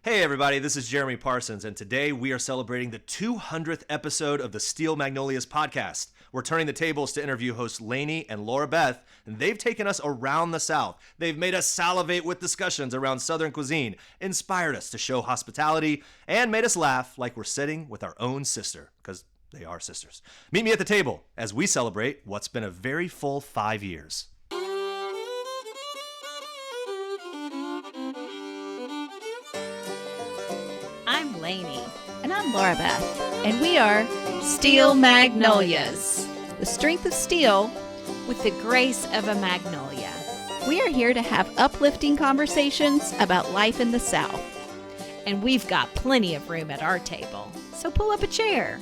Hey everybody, this is Jeremy Parsons, and today we are celebrating the 200th episode of the Steel Magnolias podcast. We're turning the tables to interview hosts Lainie and Laura Beth, and they've taken us around the South. They've made us salivate with discussions around Southern cuisine, inspired us to show hospitality, and made us laugh like we're sitting with our own sister, because they are sisters. Meet me at the table as we celebrate what's been a very full 5 years. I'm Lainie. And I'm Laura Beth. And we are Steel Magnolias. The strength of steel. With the grace of a magnolia. We are here to have uplifting conversations about life in the South. And we've got plenty of room at our table. So pull up a chair.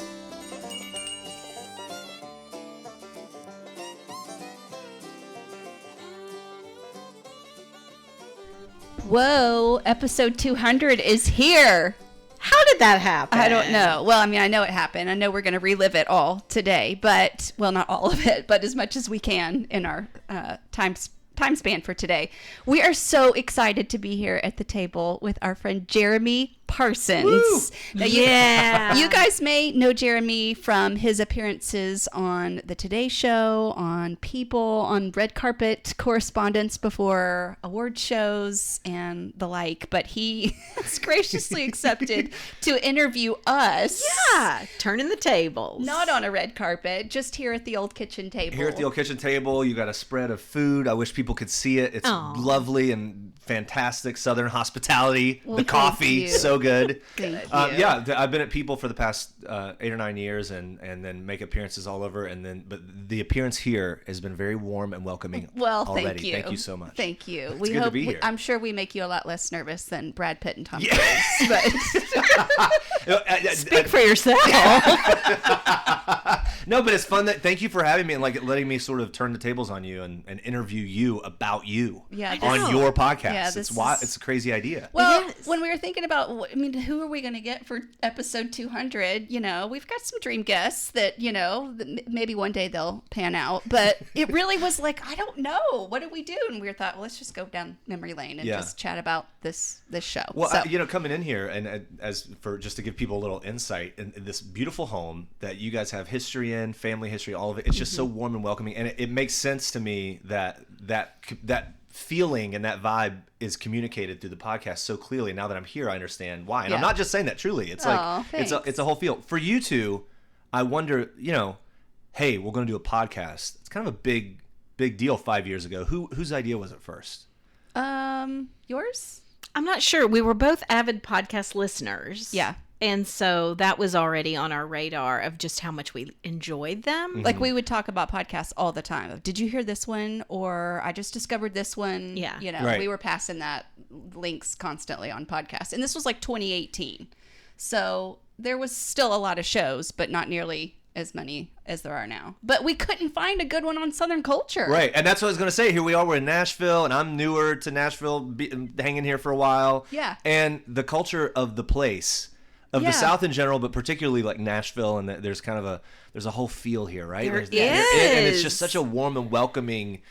Whoa, episode 200 is here. How did that happen? I don't know. Well, I mean, I know it happened. I know we're going to relive it all today, but, well, not all of it, but as much as we can in our time span for today. We are so excited to be here at the table with our friend Jeremy Parsons. Now, you guys may know Jeremy from his appearances on The Today Show, on People, on red carpet correspondence before award shows and the like, but he has graciously accepted to interview us. Yeah, turning the tables. Not on a red carpet, just here at the old kitchen table. Here at the old kitchen table, you got a spread of food. I wish people could see it. It's lovely and fantastic Southern hospitality. Well, the coffee, so good. Thank you. Yeah, I've been at People for the past 8 or 9 years, and then make appearances all over. But the appearance here has been very warm and welcoming. Well, already. thank you. Thank you so much. Thank you. It's good to be here. I'm sure we make you a lot less nervous than Brad Pitt and Tom Cruise. But Speak for yourself. No, but it's fun. Thank you for having me and letting me sort of turn the tables on you and interview you about you on your podcast. Yeah, it's a crazy idea. Well, when we were thinking about, I mean, who are we going to get for episode 200? You know, we've got some dream guests that, you know, maybe one day they'll pan out. But it really was like, I don't know. What do we do? And we thought, well, let's just go down memory lane and just chat about this show. Well, coming in here and just to give people a little insight in this beautiful home that you guys have history in, family history, all of it. It's just so warm and welcoming, and it makes sense to me that feeling and that vibe is communicated through the podcast so clearly. Now that I'm here, I understand why. And I'm not just saying that truly. It's it's a whole feel. For you two, I wonder, hey, we're going to do a podcast. It's kind of a big deal 5 years ago. Whose idea was it first? Yours? I'm not sure. We were both avid podcast listeners. Yeah. And so that was already on our radar of just how much we enjoyed them. Mm-hmm. Like we would talk about podcasts all the time. Did you hear this one? Or I just discovered this one. Yeah. Right. We were passing that links constantly on podcasts. And this was like 2018. So there was still a lot of shows, but not nearly as many as there are now. But we couldn't find a good one on Southern culture. Right. And that's what I was going to say. Here we are. We're in Nashville, and I'm newer to Nashville, hanging here for a while. Yeah. And the culture of the place, of the South in general, but particularly like Nashville, and there's kind of there's a whole feel here, right? There is. And it's just such a warm and welcoming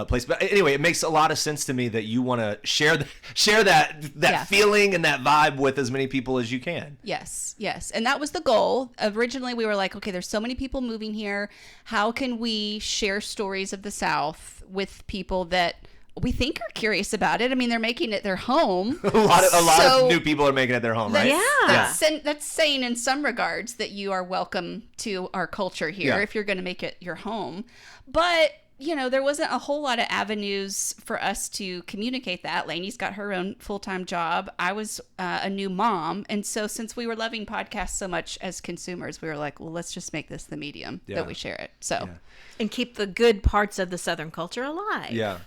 place. But anyway, it makes a lot of sense to me that you want to share that feeling and that vibe with as many people as you can. Yes. And that was the goal. Originally, we were like, okay, there's so many people moving here. How can we share stories of the South with people that we think are curious about it? I mean, they're making it their home. a lot of new people are making it their home, right? That's saying in some regards that you are welcome to our culture here if you're going to make it your home. But there wasn't a whole lot of avenues for us to communicate that. Lainie's got her own full-time job. I was a new mom. And so since we were loving podcasts so much as consumers, we were like, well, let's just make this the medium that we share it. So. Yeah. And keep the good parts of the Southern culture alive. Yeah.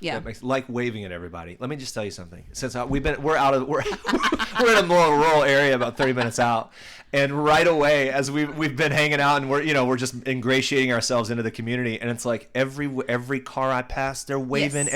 Like waving at everybody. Let me just tell you something. Since we're in a more rural area, about 30 minutes out, and right away as we've been hanging out and we're just ingratiating ourselves into the community, and it's like every car I pass, they're waving.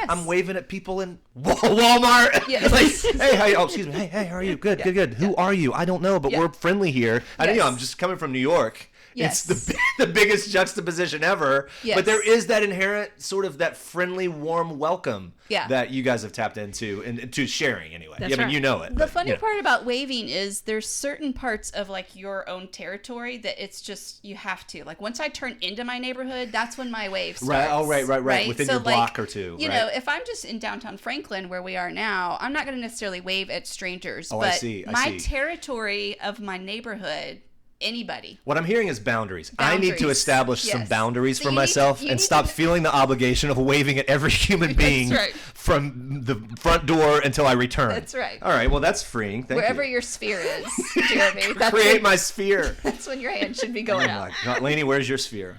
I'm waving at people in Walmart. Yes. Like, hey, excuse me. Hey, how are you? Good. Who are you? I don't know, but we're friendly here. I'm just coming from New York. Yes. It's the biggest juxtaposition ever. Yes. But there is that inherent sort of that friendly, warm welcome that you guys have tapped into and to sharing anyway. That's I mean, right. you know it. The but, funny you know. part about waving is there's certain parts of like your own territory that it's just you have to. Like once I turn into my neighborhood, that's when my wave starts. Right. Oh, right. Within So, your like, block or two. You right? know, if I'm just in downtown Franklin where we are now, I'm not going to necessarily wave at strangers. Oh, but I see. my territory of my neighborhood, anybody. What I'm hearing is boundaries. I need to Boundaries. establish some Yes. boundaries So for you need myself to- you and need stop to- feeling the obligation of waving at every human being right. from the front door until I return. That's right. All right. Well, that's freeing. Thank Wherever you. your sphere is, Jeremy. That's Create when, my sphere. that's when your hand should be Oh going my out. God, Lainie, where's your sphere?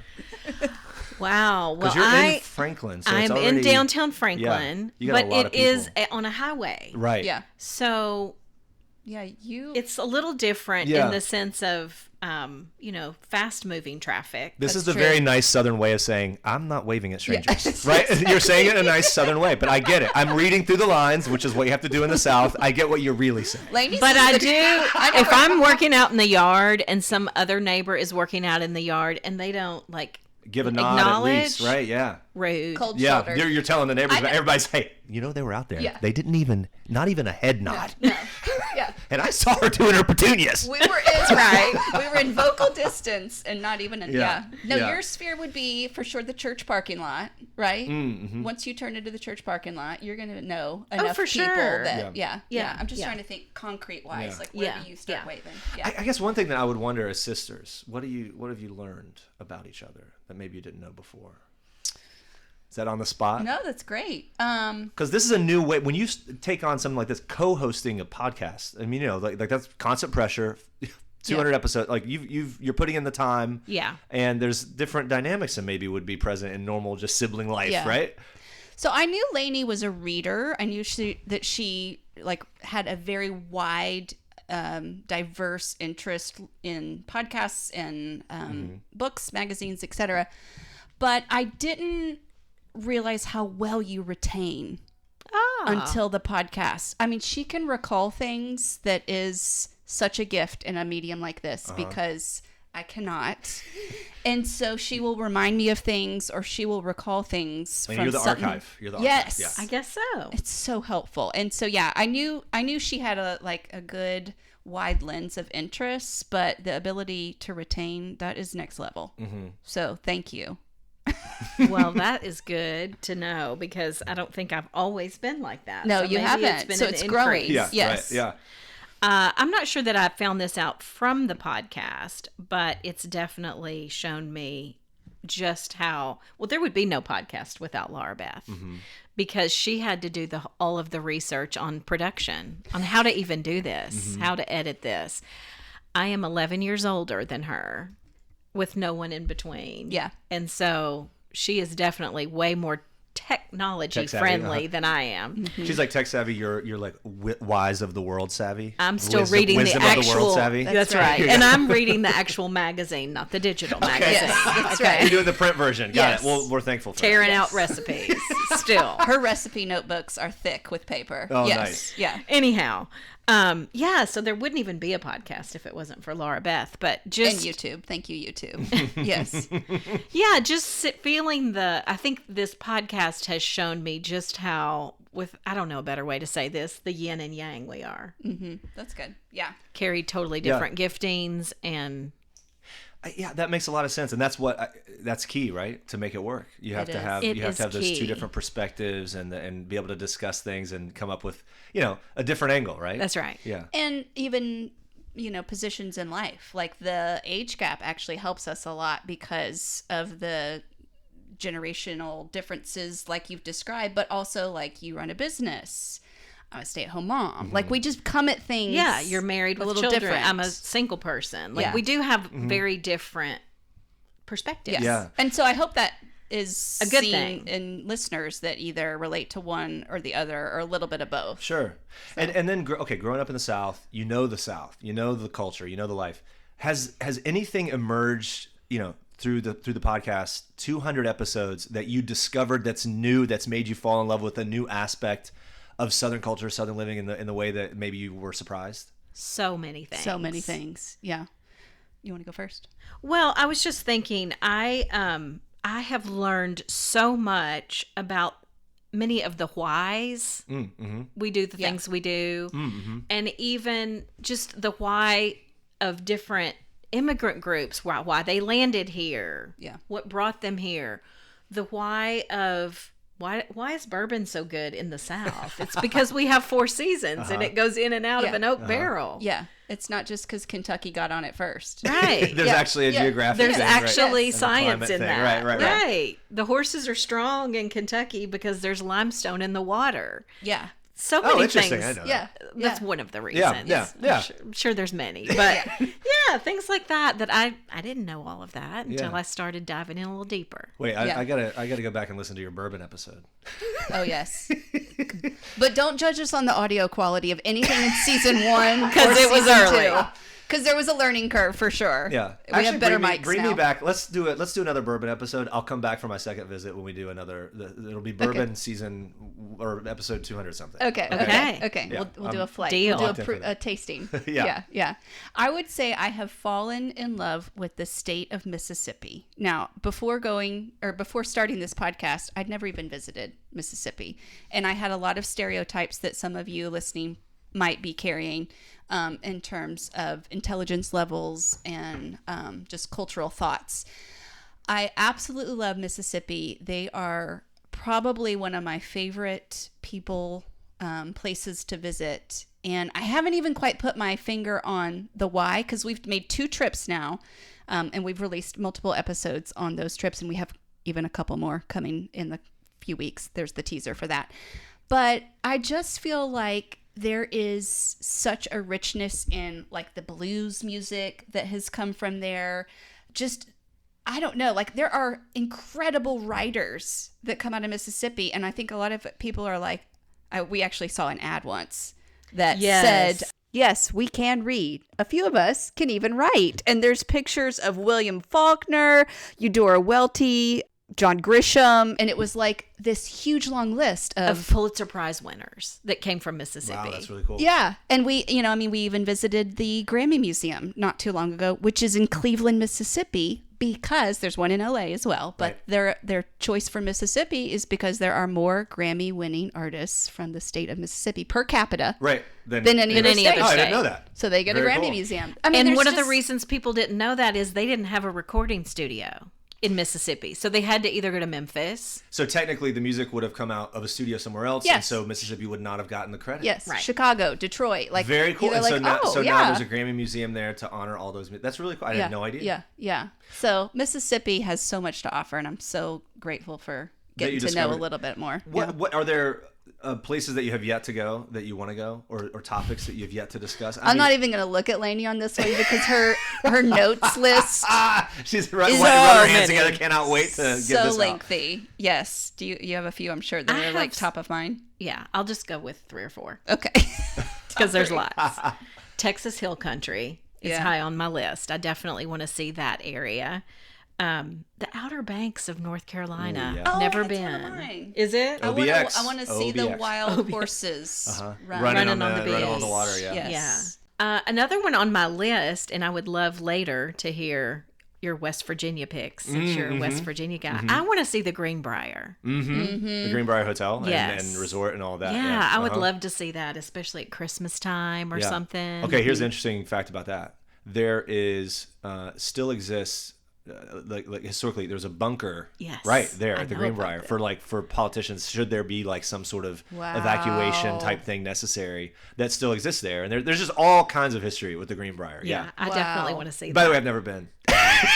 Wow. Well, Because you're in Franklin, so it's I'm already, in downtown Franklin, you got a but lot it of is people. on a highway. Right. Yeah. So Yeah, you. it's a little different Yeah. in the sense of, fast moving traffic. This That's is the true. very nice Southern way of saying I'm not waving at strangers, Yeah. right? You're saying it in a nice Southern way, but I get it. I'm reading through the lines, which is what you have to do in the South. I get what you're really saying. Ladies, But I is do, I know if where- I'm working out in the yard and some other neighbor is working out in the yard and they don't like Give a nod at least, acknowledge, right? Yeah. rude. cold Yeah, shoulder. you're telling the neighbors, I but know. everybody's, hey, you know they were out there. Yeah. They didn't even, not even a head nod. No. Yeah. And I saw her doing her petunias. We were in right. We were in vocal distance and not even in Yeah. No, Yeah. your sphere would be for sure the church parking lot, right? Mm-hmm. Once you turn into the church parking lot, you're gonna know enough for people sure. that Yeah. I'm just Yeah. trying to think concrete wise, Yeah. like where Yeah. do you start Yeah. waving? Yeah. I guess one thing that I would wonder as sisters, what have you learned about each other that maybe you didn't know before? Is that on the spot? No, that's great. Because this is a new way. When you take on something like this, co-hosting a podcast, I mean, you know, like that's constant pressure. 200 episodes, like you're putting in the time. Yeah. And there's different dynamics that maybe would be present in normal just sibling life, Yeah. right? So I knew Lainie was a reader. I knew that she like had a very wide, diverse interest in podcasts and books, magazines, etc. But I didn't realize how well you retain until the podcast. I mean, she can recall things that is such a gift in a medium like this because I cannot. And so she will remind me of things or she will recall things I mean, from you're the something. archive. You're the Yes. archive. I guess so. It's so helpful. And so yeah, I knew she had a good wide lens of interests, but the ability to retain, that is next level. Mm-hmm. So thank you. Well, that is good to know because I don't think I've always been like that. No, So you maybe haven't. been So an it's growing. increase. Yeah. Yes. Right. Yeah. I'm not sure that I found this out from the podcast, but it's definitely shown me just how well there would be no podcast without Laura Beth because she had to do all of the research on production, on how to even do this, how to edit this. I am 11 years older than her with no one in between. Yeah. And so she is definitely way more technology Tech savvy, friendly than I am. She's like tech savvy. You're like wise of the world savvy. I'm still reading the wisdom of the actual. world savvy. That's right. right. And I'm reading the actual magazine, not the digital magazine. Yes, that's Okay. You're doing the print version. Got Yes. it. Well, we're thankful for Tearing Yes. out recipes still. Her recipe notebooks are thick with paper. Oh, yes. nice. Yeah. Anyhow, so there wouldn't even be a podcast if it wasn't for Laura Beth. But And just YouTube. Thank you, YouTube. Yes. yeah, just feeling I think this podcast has shown me just how, I don't know a better way to say this, the yin and yang we are. That's good. Yeah. Carry totally different giftings and Yeah, that makes a lot of sense, and that's key, right? To make it work, you have It to is. have It you have is to have those two key. different perspectives and be able to discuss things and come up with a different angle, right? that's right. Yeah. And even, positions in life. Like the age gap actually helps us a lot because of the generational differences like you've described, but also like you run a business. I'm a stay-at-home mom. Like we just come at things. Yeah, you're married a with little children. different. I'm a single person. Like Yeah. we do have very different perspectives. Yes. Yeah. And so I hope that is A good seen thing. in listeners that either relate to one or the other or a little bit of both. Sure. And then growing up in the South, you know the culture, you know the life. Has anything emerged, through the podcast, 200 episodes that you discovered that's new, that's made you fall in love with a new aspect of Southern culture, Southern living in the way that maybe you were surprised? So many things. So many things. Yeah. You want to go first? Well, I was just thinking, I have learned so much about many of the whys. We do the things we do, and even just the why of different immigrant groups, why they landed here, what brought them here, the why of why is bourbon so good in the South? It's because we have 4 seasons and it goes in and out of an oak barrel. Yeah. It's not just because Kentucky got on it first. Right. There's actually a geographic There's thing, actually right? science in thing. that. Right. The horses are strong in Kentucky because there's limestone in the water. Yeah. So many interesting. things. I know that. That's one of the reasons. Yeah. I'm sure there's many. But things like that I didn't know all of that until I started diving in a little deeper. Wait, I gotta go back and listen to your bourbon episode. Oh, yes. But don't judge us on the audio quality of anything in season 1 because it was early. Because there was a learning curve for sure. Yeah, we have better mics Bring now. me back. Let's do another bourbon episode. I'll come back for my second visit when we do another. It'll be bourbon season or episode 200 something. Okay. Yeah, We'll do a flight. Deal. We'll do a tasting. Yeah. I would say I have fallen in love with the state of Mississippi. Now, before starting this podcast, I'd never even visited Mississippi, and I had a lot of stereotypes that some of you listening might be carrying in terms of intelligence levels and just cultural thoughts. I absolutely love Mississippi. They are probably one of my favorite places to visit. And I haven't even quite put my finger on the why, because we've made 2 trips now, and we've released multiple episodes on those trips, and we have even a couple more coming in the few weeks. There's the teaser for that. But I just feel like there is such a richness in like the blues music that has come from there. Just, I don't know, like there are incredible writers that come out of Mississippi. And I think a lot of people are like, we actually saw an ad once that said, yes, we can read. A few of us can even write. And there's pictures of William Faulkner, Eudora Welty, John Grisham, and it was like this huge long list of Pulitzer Prize winners that came from Mississippi. Wow, that's really cool. Yeah, and we even visited the Grammy Museum not too long ago, which is in Cleveland, Mississippi, because there's one in LA as well. But their choice for Mississippi is because there are more Grammy-winning artists from the state of Mississippi per capita, than any other state. Oh, I didn't know that. So they get Very a Grammy cool. Museum. And one of the reasons people didn't know that is they didn't have a recording studio in Mississippi. So they had to either go to Memphis. So technically the music would have come out of a studio somewhere else. Yes. And so Mississippi would not have gotten the credit. Yes, Right. Chicago, Detroit. Like Very cool. they're And like, so now there's a Grammy Museum there to honor all those. That's really cool. I had no idea. Yeah. So Mississippi has so much to offer, and I'm so grateful for getting to know a little bit more. What are there places that you have yet to go that you want to go, or topics that you have yet to discuss? I'm not even going to look at Lainie on this one because her notes list she's is rubbing her hands many. together. Cannot wait to get this so out. lengthy. Yes. Do you have a few? I'm sure that I are like have top of mind. Yeah, I'll just go with 3 or 4 Okay. because there's lots. Texas Hill Country is Yeah. high on my list. I definitely want to see that area. The Outer Banks of North Carolina. Ooh, yeah. Oh, Never that's been. one of mine. Is it? OBX. I want to see the OBX. wild horses Running on the beach. on the water. Yeah. Yes. Yeah. Another one on my list, and I would love later to hear your West Virginia picks since you're a West Virginia guy. I want to see the Greenbrier. The Greenbrier Hotel Yes. and resort and all that. Yeah, I would love to see that, especially at Christmas time or something. Okay, here's an interesting fact about that. There is still exists like historically there's a bunker Yes, right there I at the know Greenbrier about for politicians should there be like some sort of Wow. evacuation type thing necessary that still exists there, and there's just all kinds of history with the Greenbrier. Yeah, I Wow. definitely want to see By that. the way, I've never been.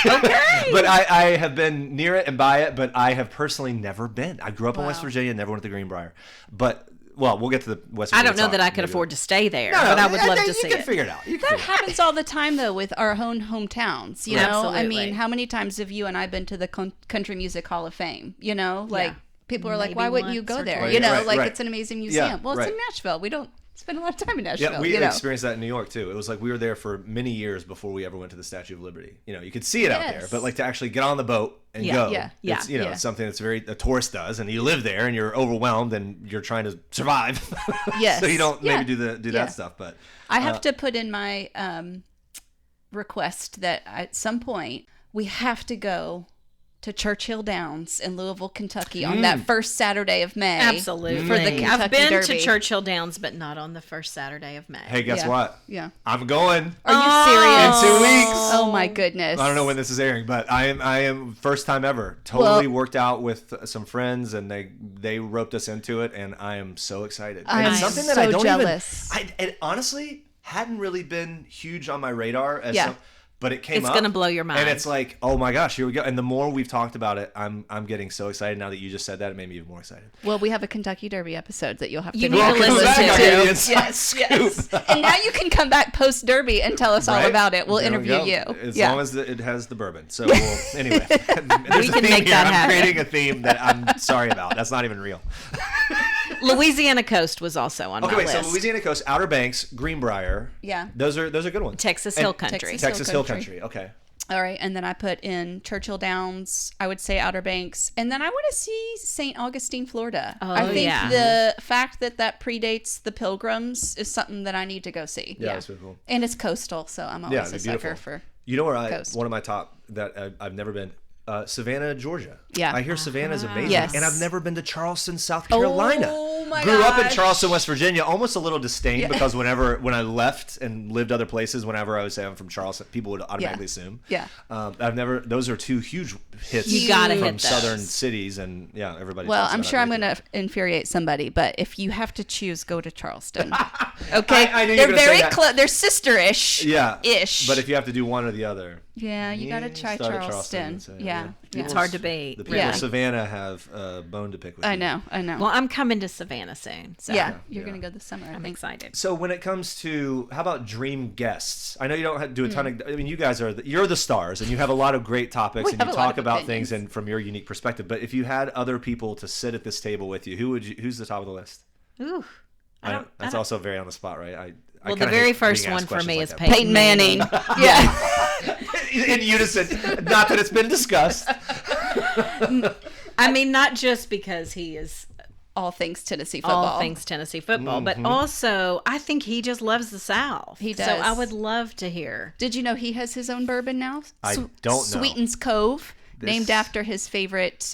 Okay. But I have been near it and by it, but I have personally never been. I grew up in West Wow. Virginia, never went to the Greenbrier. But, well, we'll get to the West I Virginia don't know talk that I could maybe. afford to stay there, No, but I would love to you see can it. figure it out. You can That figure it out. happens all the time, though, with our own hometowns. You know, I Absolutely. mean, how many times have you and I been to the Country Music Hall of Fame? You know, like Yeah. people are like, Maybe "Why wouldn't you once go or there?" twice. You know, Right, like right. it's an amazing museum. Yeah, Well, it's in right. Nashville. We don't spend a lot of time in Nashville. Yeah, we you know? experienced that in New York too. It was like we were there for many years before we ever went to the Statue of Liberty. You know, you could see it out there, Yes. but like to actually get on the boat and Yeah, go, yeah, it's yeah. it's something that's a tourist does, and you live there and you're overwhelmed and you're trying to survive. Yes. So you don't Yeah. maybe do Yeah. that stuff, but I have to put in my request that at some point we have to go to Churchill Downs in Louisville, Kentucky on that first Saturday of May. Absolutely. For the Kentucky I've been Derby. to Churchill Downs, but not on the first Saturday of May. Hey, guess Yeah. what? Yeah. I'm going. Are you serious? In 2 weeks. Oh my goodness. I don't know when this is airing, but I am first time ever. Totally worked out with some friends, and they roped us into it, and I am so excited. And I'm it's something that so I don't jealous. it honestly hadn't really been huge on my radar as Yeah. but it came It's up. gonna blow your mind. And it's like, oh my gosh, here we go. And the more we've talked about it, I'm getting so excited now that you just said that. It made me even more excited. Well, we have a Kentucky Derby episode that you'll have to You need to listen listen to. to. I'll give you the inside Yes, scoop. yes. And now you can come back post Derby and tell us all Right? about it. We'll There we interview go. you. As Yeah. long as it has the bourbon. So anyway, there's a can theme make here. that I'm happen. creating a theme that I'm sorry about. That's not even real. Louisiana Coast was also on Okay, my wait. list. So Louisiana Coast, Outer Banks, Greenbrier. Yeah. Those are good ones. Texas And Hill Country. Texas Hill Country. Country. Okay. All right, and then I put in Churchill Downs, I would say Outer Banks, and then I want to see St. Augustine, Florida. Oh, I think yeah. the fact that predates the Pilgrims is something that I need to go see. Yeah, that's really cool. And it's coastal, so I'm Yeah, always a it'd be sucker beautiful. for. You know where Coast. one of my top that I've never been. Savannah, Georgia. Yeah. I hear Savannah's amazing. Yes. And I've never been to Charleston, South Carolina. Oh my Grew up in gosh. Charleston, West Virginia. Almost a little disdain because when I left and lived other places, whenever I would say I'm from Charleston, people would automatically assume. Yeah. Those are two huge hits You gotta from hit those. southern cities, and yeah, everybody. Well, talks I'm about sure it. I'm going to infuriate somebody, but if you have to choose, go to Charleston. Okay, I knew you were they're gonna say very that. close. They're sister-ish. Yeah. Ish. But if you have to do one or the other, yeah, you got to try start at Charleston. and say, Yeah. It's hard to beat. The people Yeah. of Savannah have a bone to pick with. I you. know. Well, I'm coming to Savannah soon, so Yeah, you're yeah. going to go this summer. I I'm think. excited. So when it comes to how about dream guests? I know you don't have to do a ton of. I mean, you guys you're the stars, and you have a lot of great topics, We and have you a lot talk of about opinions. things and from your unique perspective. But if you had other people to sit at this table with you, who's the top of the list? Ooh. That's also very on the spot, right? Well, kinda the very hate first being one asked for me questions is like that. Peyton Manning. Yeah. In unison, not that it's been discussed. I mean, not just because he is All things Tennessee football. all things Tennessee football, but also I think he just loves the South. He So does. I would love to hear. Did you know he has his own bourbon now? I don't know. Sweetens Cove, named This- after his favorite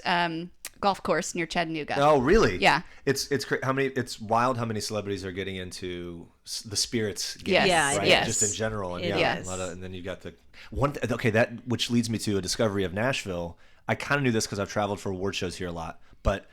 golf course near Chattanooga. Oh, really? Yeah. It's how many? It's wild how many celebrities are getting into the spirits game, Yes. Yeah, right? yes. Just in general, and It yeah, is. a lot of, and then you got the one. Okay, that which leads me to a discovery of Nashville. I kind of knew this because I've traveled for award shows here a lot, but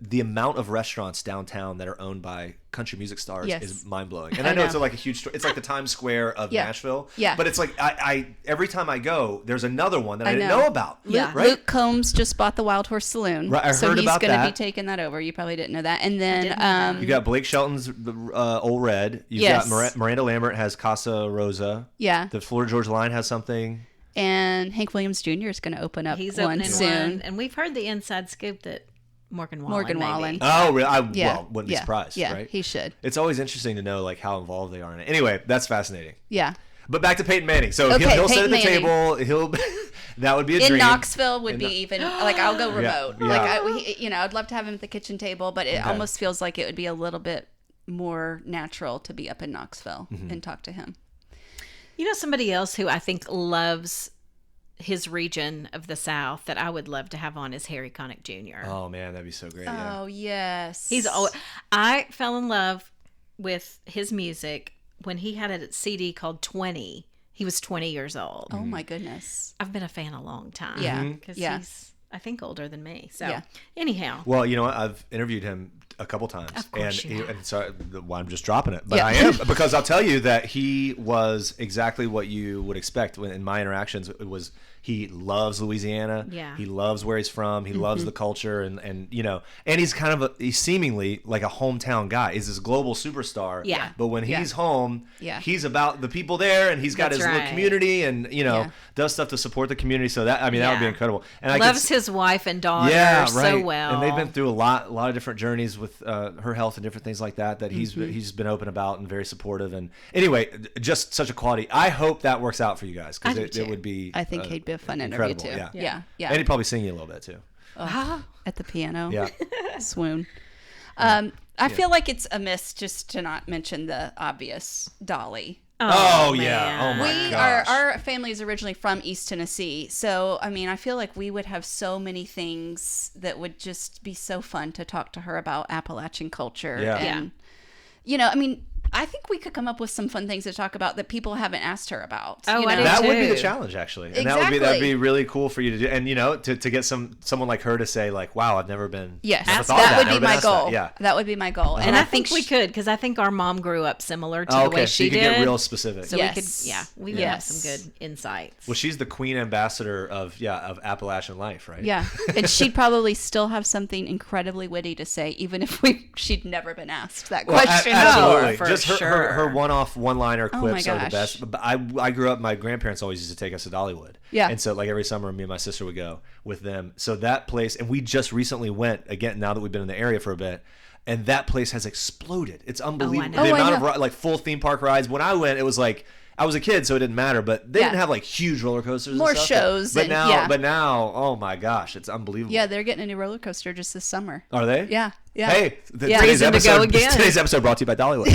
the amount of restaurants downtown that are owned by country music stars Yes. is mind blowing. And I know it's like a huge story. It's like the Times Square of Yeah. Nashville. Yeah. But it's like I every time I go, there's another one that I didn't know. know about. Yeah. Right. Luke Combs just bought the Wild Horse Saloon. Right, I so heard he's about going to be that. taking that over. You probably didn't know that. And then didn't know that. You got Blake Shelton's Old Red. You've Yes. got Miranda Lambert has Casa Rosa. yeah. The Florida Georgia Line has something. And Hank Williams Jr. is going to open up He's one opening soon. one, and we've heard the inside scoop that Morgan Wallen. Morgan maybe. Wallen. Oh, really? Yeah. Well, wouldn't be yeah. surprised, Yeah, right? he should. It's always interesting to know like how involved they are in it. Anyway, that's fascinating. Yeah. But back to Peyton Manning. So Okay, he'll sit at the Peyton table. He'll that would be a In dream. Knoxville would In be Kno- even like I'll go remote. yeah. Like I'd love to have him at the kitchen table, but it Okay. almost feels like it would be a little bit more natural to be up in Knoxville Mm-hmm. and talk to him. You know, somebody else who I think loves his region of the South that I would love to have on is Harry Connick Jr. Oh man, that'd be so great. Yeah. Oh yes. He's always, I fell in love with his music when he had a CD called 20. He was 20 years old. Oh my goodness. I've been a fan a long time. Yeah. Because Yeah. he's, I think, older than me. So, Yeah. anyhow. Well, you know what? I've interviewed him a couple times, Of course you have. and so well, I'm just dropping it, but Yeah. I am because I'll tell you that he was exactly what you would expect when in my interactions. It was he loves Louisiana. Yeah. He loves where he's from. He loves the culture, and you know, and he's kind of he's seemingly like a hometown guy. He's this global superstar. Yeah. But when Yeah. he's home, Yeah. he's about the people there, and he's got That's his little right. community, and you know, Yeah. does stuff to support the community. So that that would be Yeah. incredible. And I could Loves his wife and daughter so well. and they've been through a lot of different journeys with her health and different things like that. That he's been open about and very supportive. And anyway, just such a quality. I hope that works out for you guys I because do it too. would be. I think he'd be a fun interview incredible, too. yeah. Yeah. And he'd probably sing you a little bit too. At the piano. Yeah. Swoon. I feel like it's amiss just to not mention the obvious Dolly. Oh, man. yeah. Oh, my We gosh. our family is originally from East Tennessee, so I mean, I feel like we would have so many things that would just be so fun to talk to her about Appalachian culture. Yeah. And you know, I mean, I think we could come up with some fun things to talk about that people haven't asked her about. Oh, you I know? do That would be the too. challenge, actually. And Exactly. that'd be really cool for you to do. And, to get someone like her to say, like, wow, I've never been. Yes, never that thought of would never be been my asked that. goal. Yeah. That would be my goal. And I think we could, because I think our mom grew up similar to Oh, the okay. way So she you could did. get real specific. So Yes. we would have some good insights. Well, she's the queen ambassador of Appalachian life, right? Yeah, and she'd probably still have something incredibly witty to say, even if she'd never been asked that Well, question. absolutely. for Just her sure. one-off one-liner Oh my quips are the gosh. best. But I grew up, my grandparents always used to take us to Dollywood. Yeah. And so like every summer, me and my sister would go with them. So that place, and we just recently went, again, now that we've been in the area for a bit, and that place has exploded. It's unbelievable. know. The Oh, I amount know. of like full theme park rides. When I went, it was like, I was a kid, so it didn't matter, but they Yeah. didn't have like huge roller coasters and More stuff. shows But and- now, yeah. oh my gosh, it's unbelievable. Yeah, they're getting a new roller coaster just this summer. Are they? Yeah, yeah. Hey, Yeah. today's Reason to go episode. again. Today's episode brought to you by Dollywood.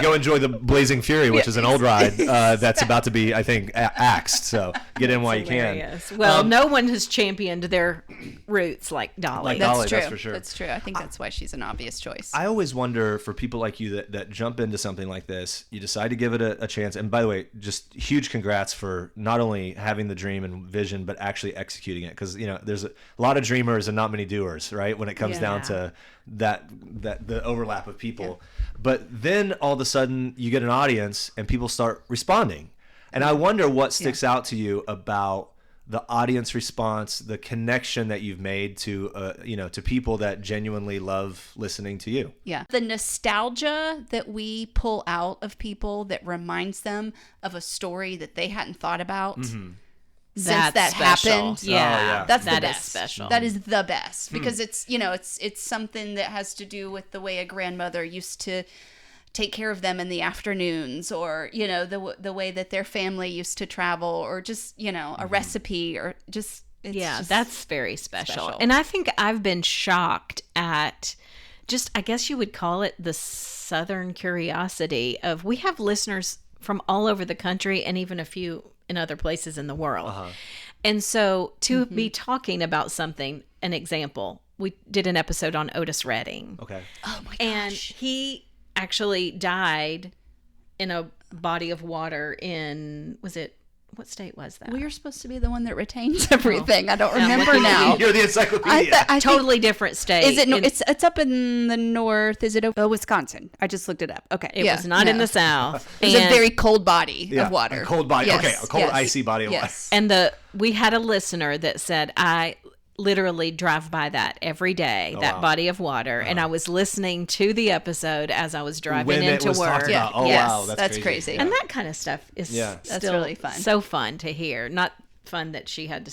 Go enjoy the Blazing Fury, which is an old ride that's about to be, I think, axed. So get in while you can. Hilarious. Well, no one has championed their roots like Dolly. Like That's Dolly, true. that's for sure. That's true. I think that's why she's an obvious choice. I always wonder for people like you that jump into something like this, you decide to give it a chance. And by the way, just huge congrats for not only having the dream and vision, but actually executing it. Because, there's a lot of dreamers and not many doers, right? When it comes down to the overlap of people. But then all of a sudden you get an audience and people start responding. And I wonder what sticks out to you about the audience response, the connection that you've made to to people that genuinely love listening to you. Yeah. The nostalgia that we pull out of people that reminds them of a story that they hadn't thought about since That's that special. happened. Yeah, That's that the is best. special. That is the best because it's something that has to do with the way a grandmother used to take care of them in the afternoons, or the way that their family used to travel, or just a recipe, or just that's very special. special. And I think I've been shocked at just, I guess you would call it the Southern curiosity of, we have listeners from all over the country and even a few in other places in the world. And so to be talking about something, an example, we did an episode on Otis Redding. Okay. Oh my gosh. And he actually died in a body of water in, what state was that? Well, you're supposed to be the one that retains everything. I don't remember looking at now. You're the encyclopedia. I think- Totally different state. Is it? No, In- it's up in the north. Is it? Wisconsin. I just looked it up. Okay. It was not in the South. It's a And- very cold body Yeah, of water. a cold body. Yes, Okay, a cold, yes, icy body of water. yes. And we had a listener that said, I literally drive by that every day, that wow. body of water. And I was listening to the episode as I was driving When it into was work. talked about. Oh, Yes, wow. that's crazy. Yeah. And that kind of stuff is Yeah. That's still really fun. so fun to hear. Not fun that she had to,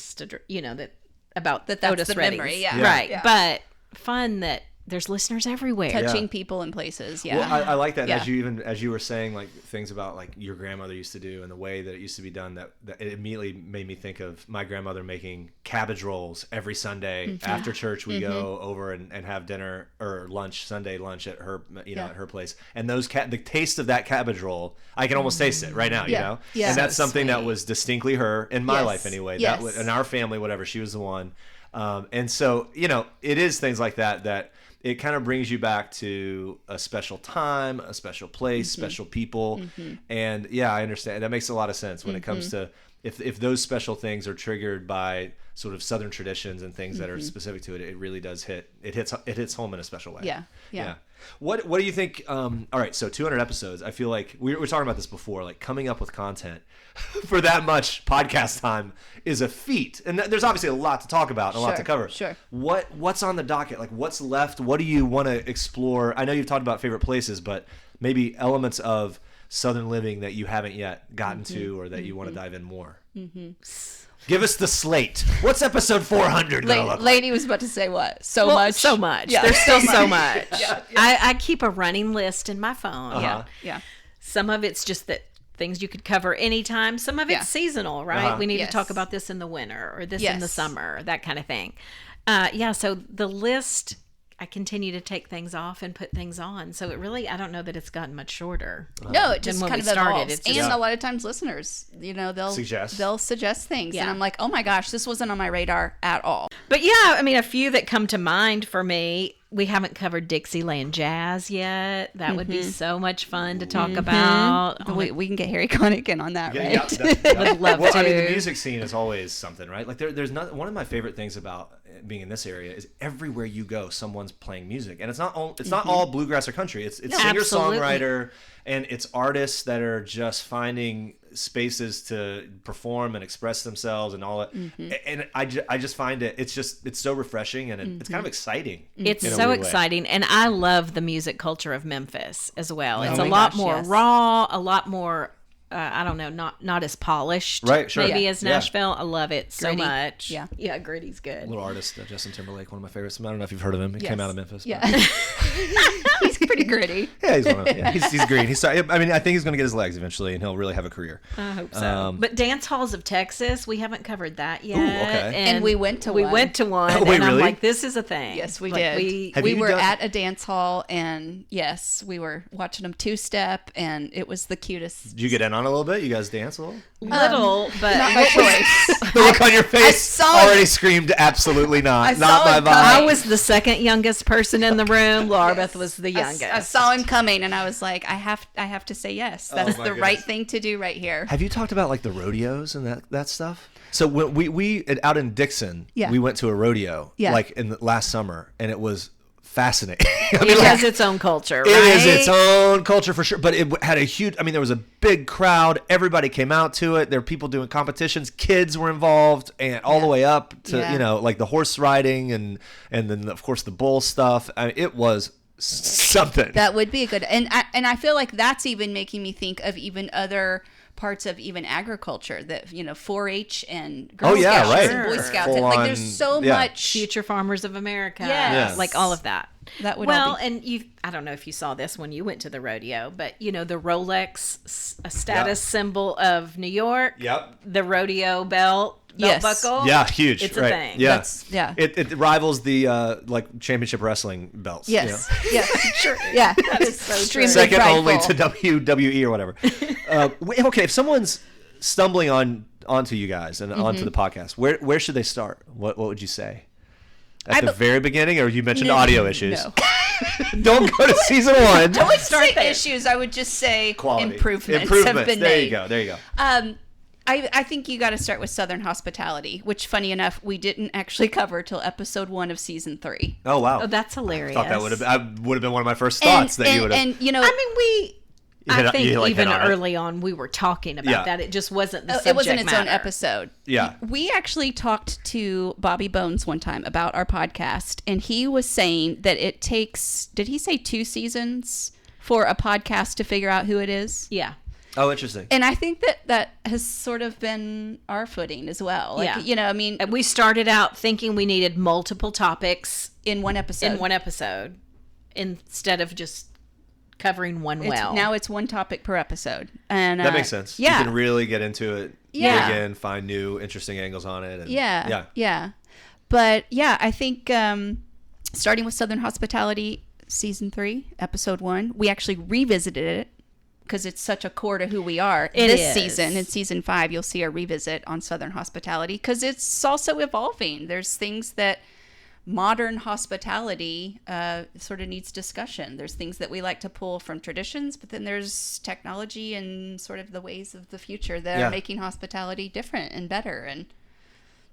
that about That's Otis the Redding's. memory, yeah. Right. Yeah. But fun that there's listeners everywhere. Touching Yeah. people in places. Yeah. Well, I like that. Yeah. As you were saying, like things about like your grandmother used to do and the way that it used to be done, that it immediately made me think of my grandmother making cabbage rolls every Sunday after church. We go over and have dinner or lunch, Sunday lunch at her, at her place. And the taste of that cabbage roll, I can almost taste it right now. Yeah. Yeah. And that's So something that sweet. was distinctly her in my Yes. life anyway. Yes. That was in our family, whatever. She was the one. And so it is things like that it kind of brings you back to a special time, a special place, special people. And yeah, I understand. That makes a lot of sense when it comes to if those special things are triggered by sort of Southern traditions and things that are specific to it, it really does hits home in a special way. Yeah. What do you think? All right, so 200 episodes. I feel like we were talking about this before. Like coming up with content for that much podcast time is a feat, and there's obviously a lot to talk about, and a lot to cover. Sure. What's on the docket? Like what's left? What do you want to explore? I know you've talked about favorite places, but maybe elements of Southern living that you haven't yet gotten to, or that you want to dive in more. Give us the slate. What's episode 400 gonna look like? Lady was about to say what? So Well, much. So much. Yeah. There's still so much. Yeah. I keep a running list in my phone. Uh-huh. Yeah. Some of it's just that things you could cover anytime. Some of it's Yeah. seasonal, right? Uh-huh. We need Yes. to talk about this in the winter or this in the Yes. summer, that kind of thing. So the list, I continue to take things off and put things on. So it really, I don't know that it's gotten much shorter. No, it than just when kind we of started. evolves. It's And just- a lot of times listeners, Suggest. they'll suggest things. Yeah. And I'm like, oh my gosh, this wasn't on my radar at all. But yeah, I mean, a few that come to mind for me. We haven't covered Dixieland jazz yet. That would be so much fun to talk about. We can get Harry Connick in on that, right? Would love well, I mean, the to. music scene is always something, right? Like there's not one of my favorite things about being in this area is everywhere you go, someone's playing music, and it's not all bluegrass or country. It's singer Absolutely. songwriter, and it's artists that are just finding spaces to perform and express themselves and all that. And I just find it's so refreshing, and it's kind of exciting. It's in a so weird way. exciting. And I love the music culture of Memphis as well. It's Oh a my lot gosh, more yes. raw, a lot more, I don't know, not as polished, Right, sure. maybe Yeah. as Nashville. I love it so Gritty. much. Yeah. Yeah, Gritty's good. Little artist, Justin Timberlake, one of my favorites. I don't know if you've heard of him. He came out of Memphis. Yeah. but- He's pretty gritty. Yeah, he's one of them. Yeah, he's green. I mean, I think he's going to get his legs eventually, and he'll really have a career. I hope so. But Dance Halls of Texas, we haven't covered that yet. okay. And we went to we one. went to one. Oh, wait, and I'm really? like, this is a thing. Yes, we Like, did. Have We you were done- at a dance hall, and yes, we were watching them two-step, and it was the cutest. Did you get in on a little bit? You guys dance a little? little, but Not my choice. The look on your face saw it. already screamed absolutely not. I Not saw my it vibe. coming. I was the second youngest person in the room. Laura Beth was the I youngest. saw him coming, and I was like, I have to say yes. That's my the right goodness. thing to do right here. Have you talked about like the rodeos and that stuff? So when we out in Dixon, Yeah. we went to a rodeo Yeah. like in the last summer, and it was fascinating. I mean, It like, has its own culture, right? it is its own culture for sure, but it had a huge. I mean, there was a big crowd. Everybody came out to it. There were people doing competitions. Kids were involved, and all the way up to Yeah. like the horse riding and then of course the bull stuff. I mean, it was something. That would be a good, and I feel like that's even making me think of even other parts of even agriculture that 4-H and Girl Oh, yeah, Scouts right. and Boy Sure. Scouts. Full And, like on- there's so yeah. much Future Farmers of America. Yes. Like all of that. That would all well, be- and I don't know if you saw this when you went to the rodeo, but the Rolex, a status symbol of New York. Yep. The rodeo belt Yes. buckle. Yeah, huge. It's a right. thing. Yeah, That's- yeah. It rivals the like championship wrestling belts. you Yes. know? Yeah. Sure. Yeah. is so true. Extremely Second only prideful. to WWE or whatever. Okay, if someone's stumbling onto you guys and onto the podcast, where should they start? What would you say? At the very beginning, or you mentioned audio issues? No. Don't go to season one. I would Start say there. issues. I would just say Quality. improvements have been There made. you go. There you go. I think you got to start with Southern hospitality, which, funny enough, we didn't actually cover till episode 1 of season 3. Oh wow. Oh, that's hilarious. I thought that would have been one of my first thoughts that you would have. And I mean, I think you, like, even hit on it. early on we were talking about Yeah. that. It just wasn't the subject it wasn't its own matter. episode. Yeah. We actually talked to Bobby Bones one time about our podcast, and he was saying that it takes, did he say 2 seasons for a podcast to figure out who it is? Yeah. Oh, interesting. And I think that has sort of been our footing as well. Like, Yeah. I mean, We started out thinking we needed multiple topics in one episode. in one episode instead of just covering one well. Now it's one topic per episode. And That makes sense. Yeah. You can really get into it. Yeah. Dig in, find new interesting angles on it. And, Yeah. Yeah. But yeah, I think starting with Southern Hospitality, season 3, episode 1, we actually revisited it because it's such a core to who we are. It this is. season, in season 5, you'll see a revisit on Southern Hospitality because it's also evolving. There's things that modern hospitality sort of needs discussion. There's things that we like to pull from traditions, but then there's technology and sort of the ways of the future that Yeah. are making hospitality different and better. And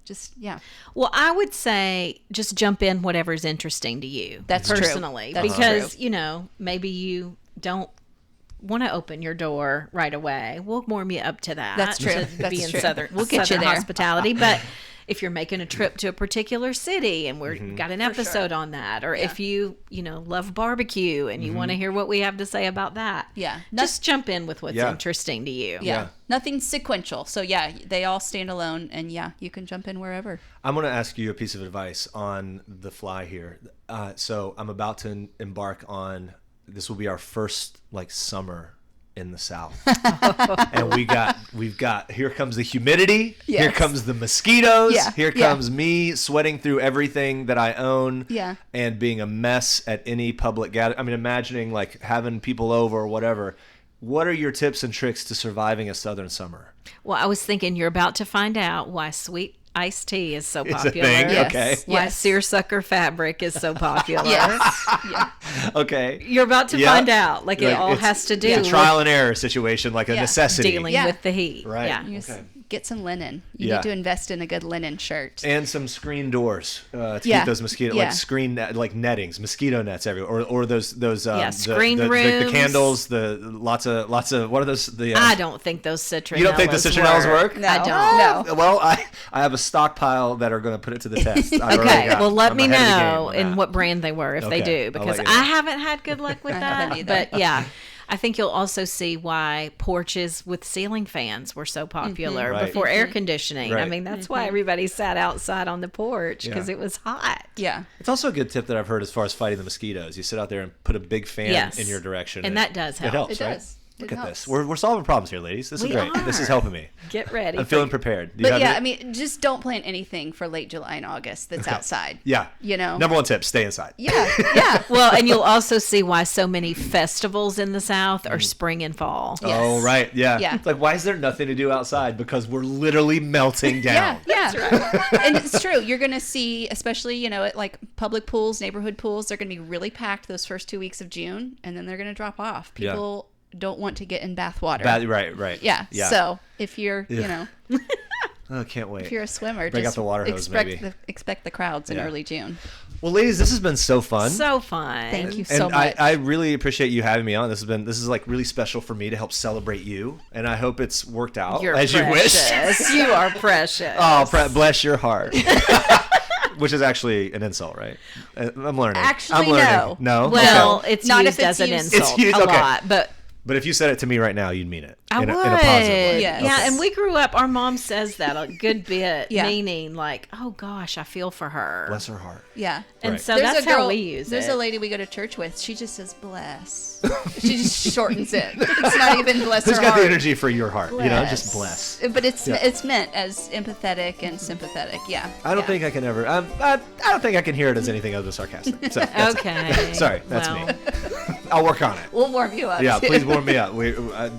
just, yeah. Well, I would say just jump in whatever's interesting to you. That's true. personally, That's because true. maybe you don't want to open your door right away. We'll warm you up to that. That's true. To That's be in true. Southern, We'll get you Southern there. hospitality, but if you're making a trip to a particular city and we've got an episode on that, or if you love barbecue and you want to hear what we have to say about that, Yeah. just jump in with what's Yeah. interesting to you. Yeah. Yeah. Nothing sequential. So yeah, they all stand alone, and yeah, you can jump in wherever. I'm going to ask you a piece of advice on the fly here. So I'm about to embark on, this will be our first like summer in the South. And we've got here comes the humidity, Yes. here comes the mosquitoes, Yeah. here Yeah. comes me sweating through everything that I own, Yeah. and being a mess at any public gathering. I mean, imagining like having people over or whatever. What are your tips and tricks to surviving a Southern summer? Well, I was thinking you're about to find out why sweet iced tea is so It's a popular. thing? Yes. Okay. Why Yes. seersucker fabric is so popular. Yes. Yeah. Okay. You're about to Yeah. find out. Like it all it's- has to do It's a with trial and error situation, like a Yeah. necessity. dealing Yeah. with the heat. Right. Yeah. You just Okay. get some linen. You Yeah. need to invest in a good linen shirt. And some screen doors to Yeah. keep those mosquito Yeah. like screen like nettings, mosquito nets everywhere, or those screen the rooms. candles, the lots of what are those? The I don't think those citronellas You don't think the citronellas work? No. I don't. No. Well, I have a stockpile that are going to put it to the test. I've already Okay, got- well, let I'm me ahead of the game know on in that. what brand they were if they Okay, do, I'll because let you know. I haven't had good luck with I that. haven't either. But yeah, I think you'll also see why porches with ceiling fans were so popular Right. before air conditioning. I Right. mean, that's why everybody sat outside on the porch because Yeah. it was hot. Yeah. It's also a good tip that I've heard as far as fighting the mosquitoes. You sit out there and put a big fan Yes. in your direction, And that does help. It helps, It right? does. Look It at helps. this. We're solving problems here, ladies. This is We great. This is are. helping me. Get ready. I'm for- feeling prepared. Do you But have yeah, any- I mean, just don't plan anything for late July and August that's outside. yeah. You know? Number one tip: stay inside. Yeah. Yeah. Well, and you'll also see why so many festivals in the South are spring and fall. Yes. Oh, right. Yeah. Yeah. It's like, why is there nothing to do outside? Because we're literally melting Yeah, down. yeah. And it's true. You're going to see, especially, you know, at like public pools, neighborhood pools, they're going to be really packed those first 2 weeks of June, and then they're going to drop off. Yeah. People don't want to get in bath water. Right. Yeah. Yeah. So if you're, you Yeah. know, Oh, can't wait. if you're a swimmer, Break out just the water hose, maybe. expect the crowds in Yeah. early June. Well, ladies, this has been so fun. So fun. Thank you And so much. I really appreciate you having me on. This is like really special for me to help celebrate you, and I hope it's worked out You're as precious. you wish. You are precious. Oh, bless your heart. Which is actually an insult, right? I'm learning. Actually, I'm learning. no. No. Well, Okay. it's Not used if it's as an used- insult It's used- a okay. lot, but But if you said it to me right now, you'd mean it I in would. a positive way. Yes. Yeah, and we grew up. Our mom says that a good bit, Yeah. meaning like, "Oh gosh, I feel for her." Bless her heart. Yeah. And Right. so that's how we use There's it. a lady we go to church with. She just says bless. She just shortens it. It's not even bless Who's her got heart. the energy for your heart? You know, just bless. But it's Yeah. it's meant as empathetic and sympathetic. Yeah. I don't Yeah. think I can ever. I don't think I can hear it as anything other than sarcastic. So that's it. Okay. Sorry, that's Well, me. I'll work on it. We'll warm you up. Yeah, too. please warm me up.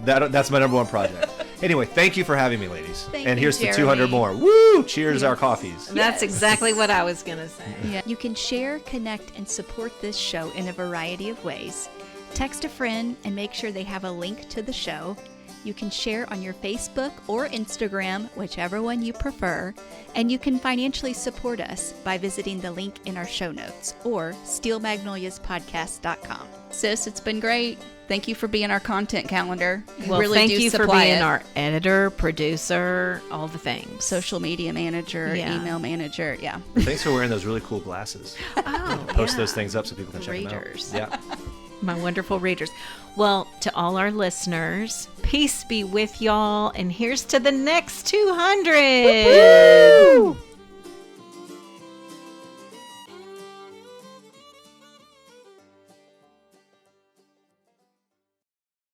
That's my number one project. Anyway, thank you for having me, ladies. Thank and you, here's to Jeremy. 200 more. Woo! Cheers, our coffees. That's exactly what I was gonna say. Yeah. You can share, connect, and support this show in a variety of ways. Text a friend and make sure they have a link to the show. You can share on your Facebook or Instagram, whichever one you prefer. And you can financially support us by visiting the link in our show notes or steelmagnoliaspodcast.com. Sis, it's been great. Thank you for being our content calendar. Well, really thank do you for supply being it. our editor, producer, all the things. Social media manager, Yeah. email manager. Yeah. Thanks for wearing those really cool glasses. Oh, Post yeah. those things up so people can check Readers. them out. Yeah. My wonderful readers. Well, to all our listeners, peace be with y'all, and here's to the next 200. Woo!